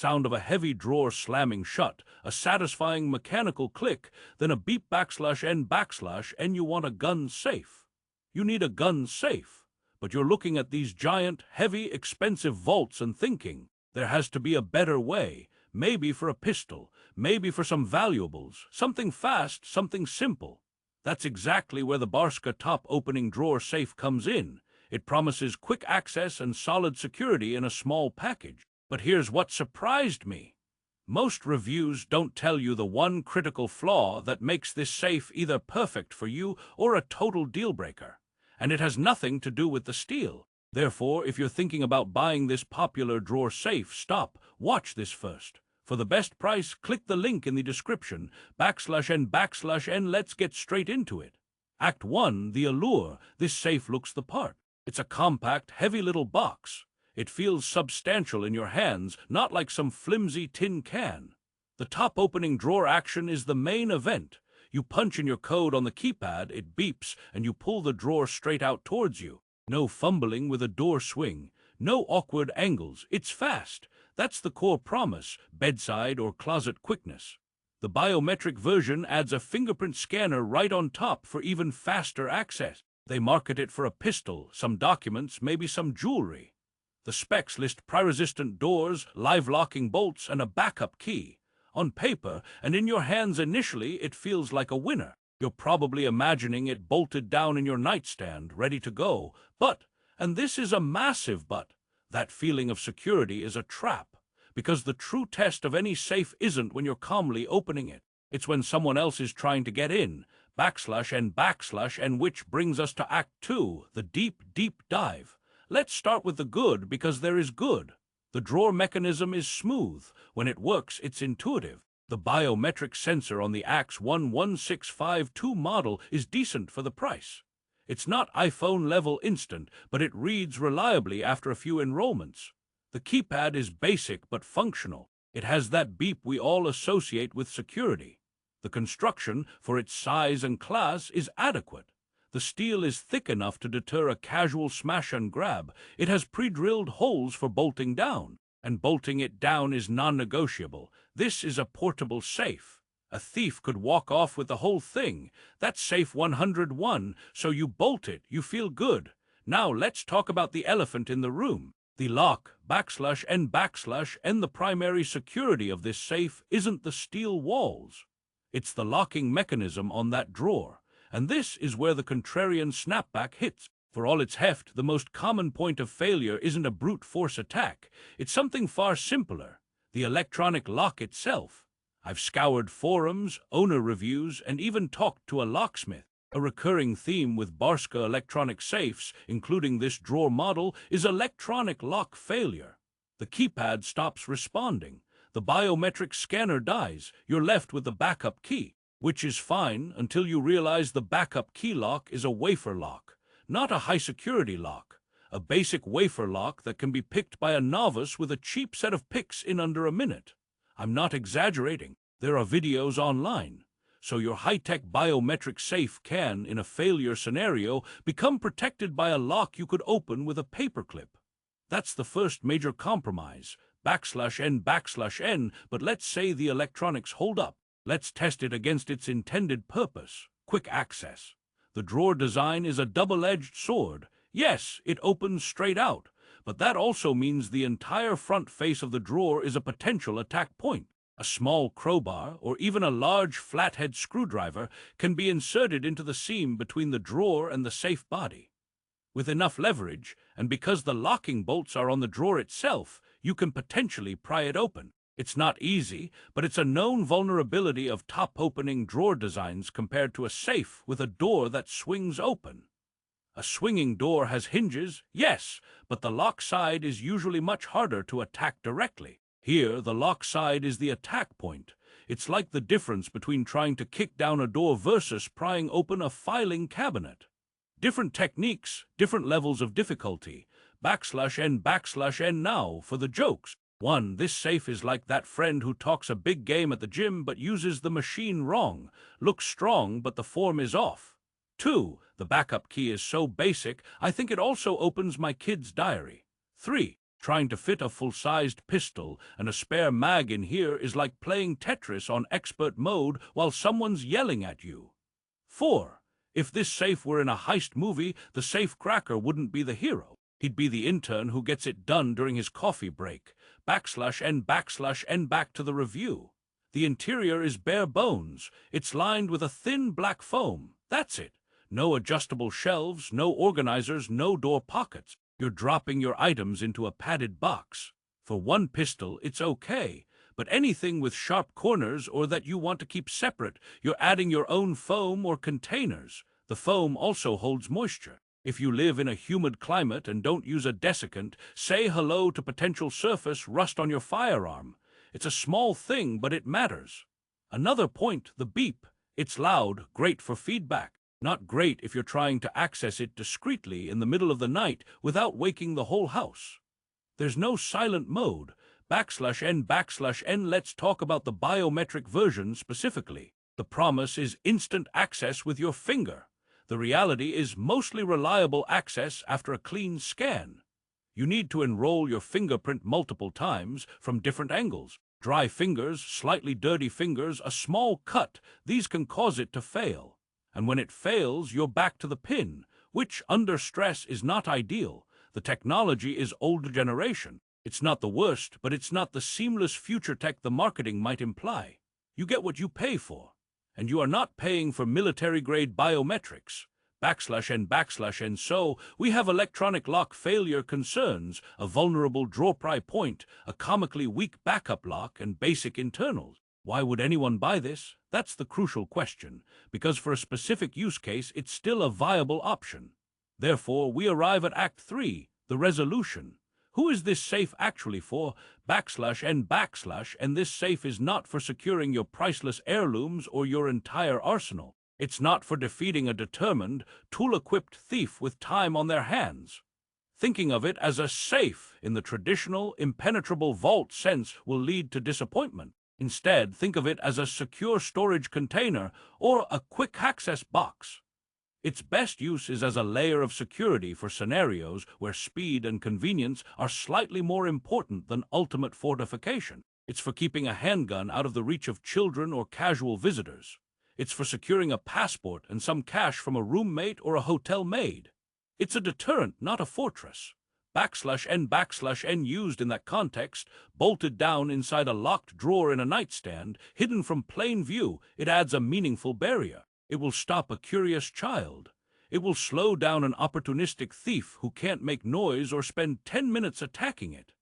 sound of a heavy drawer slamming shut, a satisfying mechanical click, then a beep \n and you want a gun safe. You need a gun safe, but you're looking at these giant, heavy, expensive vaults and thinking, there has to be a better way, maybe for a pistol, maybe for some valuables, something fast, something simple. That's exactly where the Barska top opening drawer safe comes in. It promises quick access and solid security in a small package. But here's what surprised me. Most reviews don't tell you the one critical flaw that makes this safe either perfect for you or a total deal breaker. And it has nothing to do with the steel. Therefore, if you're thinking about buying this popular drawer safe, stop, watch this first. For the best price, click the link in the description, \n, let's get straight into it. Act 1, the allure. This safe looks the part. It's a compact, heavy little box. It feels substantial in your hands, not like some flimsy tin can. The top opening drawer action is the main event. You punch in your code on the keypad, it beeps, and you pull the drawer straight out towards you. No fumbling with a door swing. No awkward angles. It's fast. That's the core promise, bedside or closet quickness. The biometric version adds a fingerprint scanner right on top for even faster access. They market it for a pistol, some documents, maybe some jewelry. The specs list pry-resistant doors, live-locking bolts, and a backup key. On paper, and in your hands initially, it feels like a winner. You're probably imagining it bolted down in your nightstand, ready to go. But, and this is a massive but, that feeling of security is a trap. Because the true test of any safe isn't when you're calmly opening it. It's when someone else is trying to get in. \n, which brings us to Act 2, the deep, deep dive. Let's start with the good, because there is good. The drawer mechanism is smooth. When it works, it's intuitive. The biometric sensor on the AX 11652 model is decent for the price. It's not iPhone-level instant, but it reads reliably after a few enrollments. The keypad is basic but functional. It has that beep we all associate with security. The construction, for its size and class, is adequate. The steel is thick enough to deter a casual smash and grab. It has pre-drilled holes for bolting down, and bolting it down is non-negotiable. This is a portable safe. A thief could walk off with the whole thing. That's safe 101, so you bolt it, you feel good. Now let's talk about the elephant in the room. The lock, \n, the primary security of this safe isn't the steel walls. It's the locking mechanism on that drawer. And this is where the contrarian snapback hits. For all its heft, the most common point of failure isn't a brute force attack. It's something far simpler, the electronic lock itself. I've scoured forums, owner reviews, and even talked to a locksmith. A recurring theme with Barska electronic safes, including this drawer model, is electronic lock failure. The keypad stops responding. The biometric scanner dies. You're left with the backup key, which is fine until you realize the backup key lock is a wafer lock, not a high-security lock. A basic wafer lock that can be picked by a novice with a cheap set of picks in under a minute. I'm not exaggerating. There are videos online. So your high-tech biometric safe can, in a failure scenario, become protected by a lock you could open with a paperclip. That's the first major compromise, \n, but let's say the electronics hold up. Let's test it against its intended purpose, quick access. The drawer design is a double-edged sword. Yes, it opens straight out, but that also means the entire front face of the drawer is a potential attack point. A small crowbar, or even a large flathead screwdriver, can be inserted into the seam between the drawer and the safe body. With enough leverage, and because the locking bolts are on the drawer itself, you can potentially pry it open. It's not easy, but it's a known vulnerability of top-opening drawer designs compared to a safe with a door that swings open. A swinging door has hinges, yes, but the lock side is usually much harder to attack directly. Here, the lock side is the attack point. It's like the difference between trying to kick down a door versus prying open a filing cabinet. Different techniques, different levels of difficulty. \n now for the jokes. 1. This safe is like that friend who talks a big game at the gym but uses the machine wrong. Looks strong, but the form is off. 2. The backup key is so basic, I think it also opens my kid's diary. 3. Trying to fit a full-sized pistol and a spare mag in here is like playing Tetris on expert mode while someone's yelling at you. 4. If this safe were in a heist movie, the safe cracker wouldn't be the hero. He'd be the intern who gets it done during his coffee break. /n/n back to the review. The interior is bare bones. It's lined with a thin black foam. That's it. No adjustable shelves, no organizers, no door pockets. You're dropping your items into a padded box. For one pistol, it's okay, but anything with sharp corners or that you want to keep separate, you're adding your own foam or containers. The foam also holds moisture. If you live in a humid climate and don't use a desiccant, say hello to potential surface rust on your firearm. It's a small thing, but it matters. Another point, the beep. It's loud, great for feedback. Not great if you're trying to access it discreetly in the middle of the night without waking the whole house. There's no silent mode. /n/n. Let's talk about the biometric version specifically. The promise is instant access with your finger. The reality is mostly reliable access after a clean scan. You need to enroll your fingerprint multiple times from different angles. Dry fingers, slightly dirty fingers, a small cut, these can cause it to fail. And when it fails, you're back to the pin, which under stress is not ideal. The technology is older generation. It's not the worst, but it's not the seamless future tech the marketing might imply. You get what you pay for. And you are not paying for military-grade biometrics. /n/n. So, we have electronic lock failure concerns, a vulnerable draw-pry point, a comically weak backup lock, and basic internals. Why would anyone buy this? That's the crucial question, because for a specific use case, it's still a viable option. Therefore, we arrive at Act 3, the resolution. Who is this safe actually for? /n/, and this safe is not for securing your priceless heirlooms or your entire arsenal. It's not for defeating a determined, tool-equipped thief with time on their hands. Thinking of it as a safe in the traditional, impenetrable vault sense will lead to disappointment. Instead, think of it as a secure storage container or a quick access box. Its best use is as a layer of security for scenarios where speed and convenience are slightly more important than ultimate fortification. It's for keeping a handgun out of the reach of children or casual visitors. It's for securing a passport and some cash from a roommate or a hotel maid. It's a deterrent, not a fortress. /n used in that context, bolted down inside a locked drawer in a nightstand, hidden from plain view, it adds a meaningful barrier. It will stop a curious child. It will slow down an opportunistic thief who can't make noise or spend 10 minutes attacking it.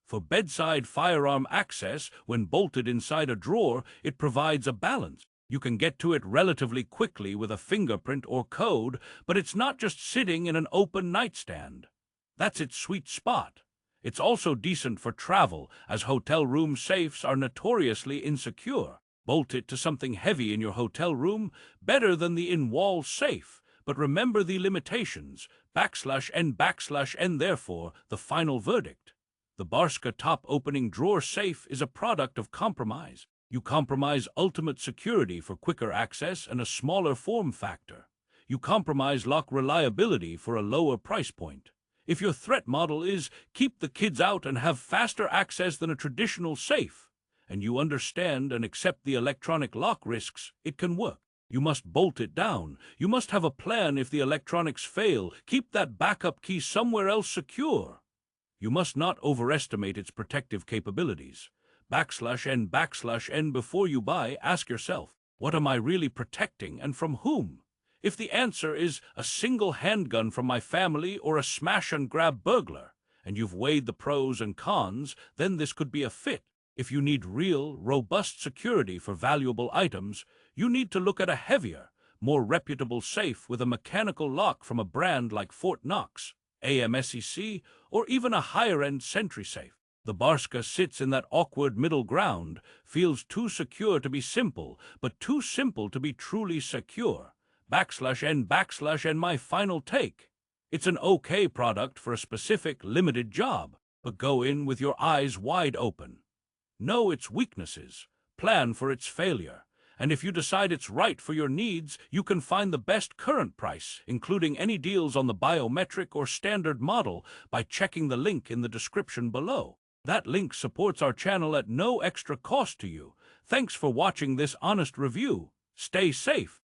For bedside firearm access, when bolted inside a drawer, it provides a balance. You can get to it relatively quickly with a fingerprint or code, but it's not just sitting in an open nightstand. That's its sweet spot. It's also decent for travel, as hotel room safes are notoriously insecure. Bolt it to something heavy in your hotel room, better than the in-wall safe. But remember the limitations. /n/n. Therefore, the final verdict. The Barska top-opening drawer safe is a product of compromise. You compromise ultimate security for quicker access and a smaller form factor. You compromise lock reliability for a lower price point. If your threat model is keep the kids out and have faster access than a traditional safe, and you understand and accept the electronic lock risks, it can work. You must bolt it down. You must have a plan if the electronics fail. Keep that backup key somewhere else secure. You must not overestimate its protective capabilities. /n/n. Before you buy, ask yourself, what am I really protecting and from whom? If the answer is a single handgun from my family or a smash-and-grab burglar, and you've weighed the pros and cons, then this could be a fit. If you need real, robust security for valuable items, you need to look at a heavier, more reputable safe with a mechanical lock from a brand like Fort Knox, AMSEC, or even a higher-end Sentry safe. The Barska sits in that awkward middle ground, feels too secure to be simple, but too simple to be truly secure. /n/n. My final take. It's an okay product for a specific, limited job, but go in with your eyes wide open. Know its weaknesses, plan for its failure, And if you decide it's right for your needs, you can find the best current price, including any deals on the biometric or standard model, by checking the link in the description below. That link supports our channel at no extra cost to you. Thanks for watching this honest review. Stay safe.